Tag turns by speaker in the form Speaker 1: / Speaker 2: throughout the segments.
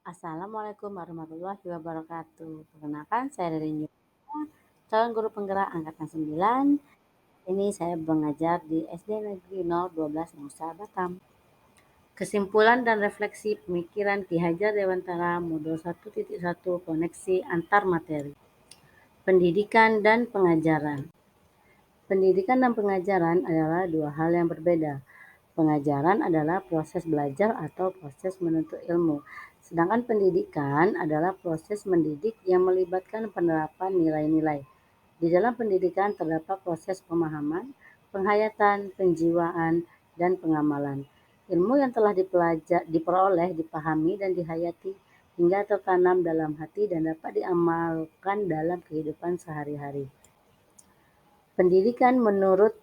Speaker 1: Assalamualaikum warahmatullahi wabarakatuh. Perkenalkan, saya dari Yuna, calon guru penggerak angkatan 9. Ini saya mengajar di SD Negeri 012 Nusa Batam. Kesimpulan dan refleksi pemikiran Ki Hajar Dewantara Modul 1.1 Koneksi Antar Materi. Pendidikan dan pengajaran. Pendidikan dan pengajaran adalah dua hal yang berbeda. Pengajaran adalah proses belajar atau proses menuntut ilmu, sedangkan pendidikan adalah proses mendidik yang melibatkan penerapan nilai-nilai. Di dalam pendidikan terdapat proses pemahaman, penghayatan, penjiwaan, dan pengamalan. Ilmu yang telah diperoleh, dipahami, dan dihayati hingga tertanam dalam hati dan dapat diamalkan dalam kehidupan sehari-hari. Pendidikan menurut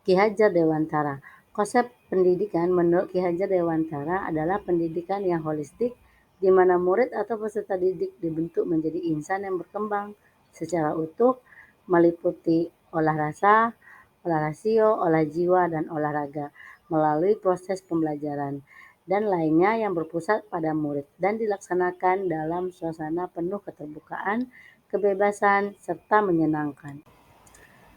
Speaker 1: Ki Hajar Dewantara. Konsep pendidikan menurut Ki Hajar Dewantara adalah pendidikan yang holistik, di mana murid atau peserta didik dibentuk menjadi insan yang berkembang secara utuh, meliputi olah rasa, olah rasio, olah jiwa, dan olahraga melalui proses pembelajaran dan lainnya yang berpusat pada murid dan dilaksanakan dalam suasana penuh keterbukaan, kebebasan, serta menyenangkan.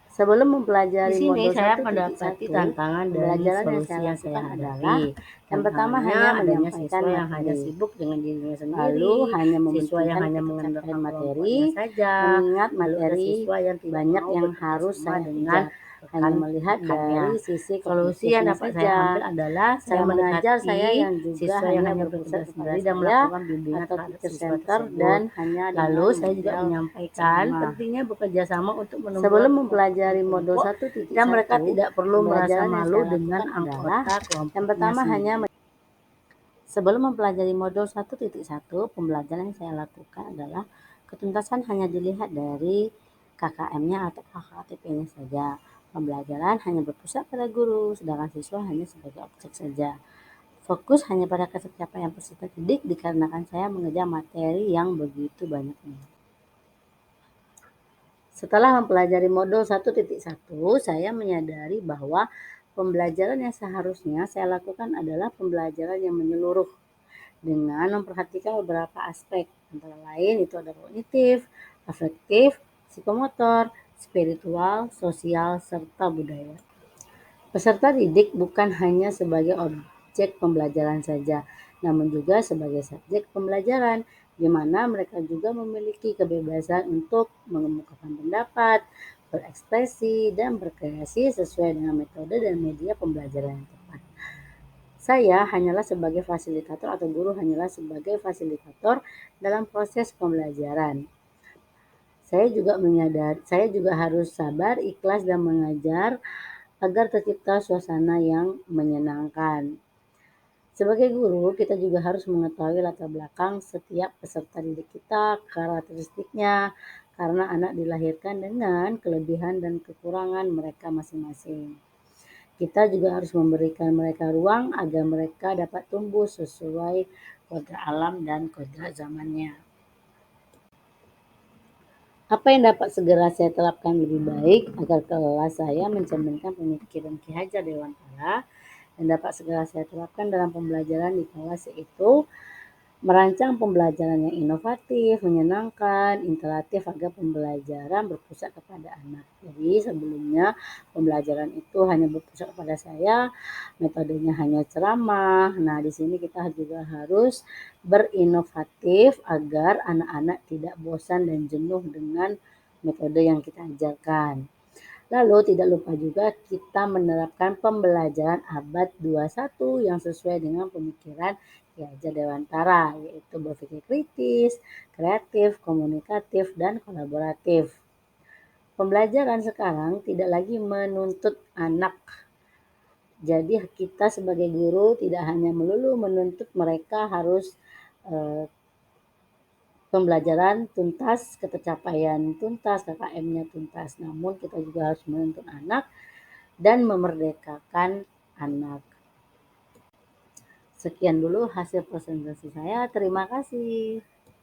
Speaker 1: Sebelum
Speaker 2: Di
Speaker 1: mempelajari
Speaker 2: sini
Speaker 1: modul
Speaker 2: saya mendapati
Speaker 1: 1.1,
Speaker 2: tantangan dari
Speaker 1: pembelajaran yang
Speaker 2: solusi
Speaker 1: saya
Speaker 2: yang saya
Speaker 1: lakukan adalah
Speaker 2: hadapi.
Speaker 1: yang pertama
Speaker 2: Tantangannya
Speaker 1: hanya
Speaker 2: adanya
Speaker 1: menyampaikan
Speaker 2: siswa yang hanya
Speaker 1: materi,
Speaker 2: sibuk dengan dirinya
Speaker 1: lalu
Speaker 2: sendiri,
Speaker 1: hanya
Speaker 2: siswa yang
Speaker 1: mementingkan
Speaker 2: hanya
Speaker 1: ketercapaian
Speaker 2: mengandalkan
Speaker 1: materi,
Speaker 2: kelompoknya saja,
Speaker 1: mengingat
Speaker 2: lalu ada
Speaker 1: materi
Speaker 2: siswa yang tidak
Speaker 1: banyak
Speaker 2: mau
Speaker 1: yang
Speaker 2: bekerja
Speaker 1: harus
Speaker 2: sama
Speaker 1: saya
Speaker 2: dengan
Speaker 1: kejar, hanya melihat dari
Speaker 2: rekan-rekannya.
Speaker 1: sisi
Speaker 2: Solusi yang
Speaker 1: kognitifnya
Speaker 2: dapat saya
Speaker 1: saja.
Speaker 2: ambil adalah saya
Speaker 1: Cara mengajar saya
Speaker 2: mendekati
Speaker 1: yang juga
Speaker 2: siswa yang
Speaker 1: hanya
Speaker 2: hanya
Speaker 1: berpusat
Speaker 2: bekerja
Speaker 1: kepada
Speaker 2: sendiri dan
Speaker 1: saya
Speaker 2: melakukan bimbingan
Speaker 1: atau
Speaker 2: terhadap
Speaker 1: teacher
Speaker 2: siswa
Speaker 1: center
Speaker 2: tersebut.
Speaker 1: dan hanya
Speaker 2: Lalu
Speaker 1: dengan
Speaker 2: saya juga
Speaker 1: model
Speaker 2: menyampaikan
Speaker 1: ceramah.
Speaker 2: pentingnya bekerja sama untuk menumbuhkan
Speaker 1: Sebelum
Speaker 2: kekompakan
Speaker 1: mempelajari modul
Speaker 2: kelompok dan mereka
Speaker 1: 1.1,
Speaker 2: tidak perlu merasa
Speaker 1: pembelajaran yang
Speaker 2: malu
Speaker 1: saya
Speaker 2: dengan
Speaker 1: lakukan adalah
Speaker 2: anggota
Speaker 1: yang
Speaker 2: kelompoknya
Speaker 1: pertama hanya
Speaker 2: sendiri.
Speaker 1: Sebelum mempelajari modul 1.1, pembelajaran yang saya lakukan adalah ketuntasan hanya dilihat dari KKM-nya atau KKTP-nya saja. Pembelajaran hanya berpusat pada guru, sedangkan siswa hanya sebagai objek saja. Fokus hanya pada pencapaian peserta didik dikarenakan saya mengejar materi yang begitu banyaknya. Setelah mempelajari modul 1.1, saya menyadari bahwa pembelajaran yang seharusnya saya lakukan adalah pembelajaran yang menyeluruh dengan memperhatikan beberapa aspek, antara lain itu ada kognitif, afektif, psikomotor, spiritual, sosial, serta budaya. Peserta didik bukan hanya sebagai objek pembelajaran saja, namun juga sebagai subjek pembelajaran, di mana mereka juga memiliki kebebasan untuk mengemukakan pendapat, berekspresi, dan berkreasi sesuai dengan metode dan media pembelajaran yang tepat. Saya hanyalah sebagai fasilitator atau guru hanyalah sebagai fasilitator dalam proses pembelajaran. Saya juga harus sabar, ikhlas, dan mengajar agar tercipta suasana yang menyenangkan. Sebagai guru, kita juga harus mengetahui latar belakang setiap peserta didik kita, karakteristiknya, karena anak dilahirkan dengan kelebihan dan kekurangan mereka masing-masing. Kita juga harus memberikan mereka ruang agar mereka dapat tumbuh sesuai kodrat alam dan kodrat zamannya. Apa yang dapat segera saya terapkan lebih baik agar kelas saya mencerminkan pemikiran Ki Hajar Dewantara yang dapat segera saya terapkan dalam pembelajaran di kelas, yaitu merancang pembelajaran yang inovatif, menyenangkan, interaktif agar pembelajaran berpusat kepada anak. Jadi sebelumnya pembelajaran itu hanya berpusat kepada saya, metodenya hanya ceramah. Nah, di sini kita juga harus berinovatif agar anak-anak tidak bosan dan jenuh dengan metode yang kita ajarkan. Lalu tidak lupa juga kita menerapkan pembelajaran abad 21 yang sesuai dengan pemikiran Ki Hajar Dewantara, yaitu berpikir kritis, kreatif, komunikatif, dan kolaboratif. Pembelajaran sekarang tidak lagi menuntut anak. Jadi kita sebagai guru tidak hanya melulu menuntut mereka harus pembelajaran tuntas, ketercapaian tuntas, KKM-nya tuntas. Namun kita juga harus menuntut anak dan memerdekakan anak. Sekian dulu hasil presentasi saya. Terima kasih.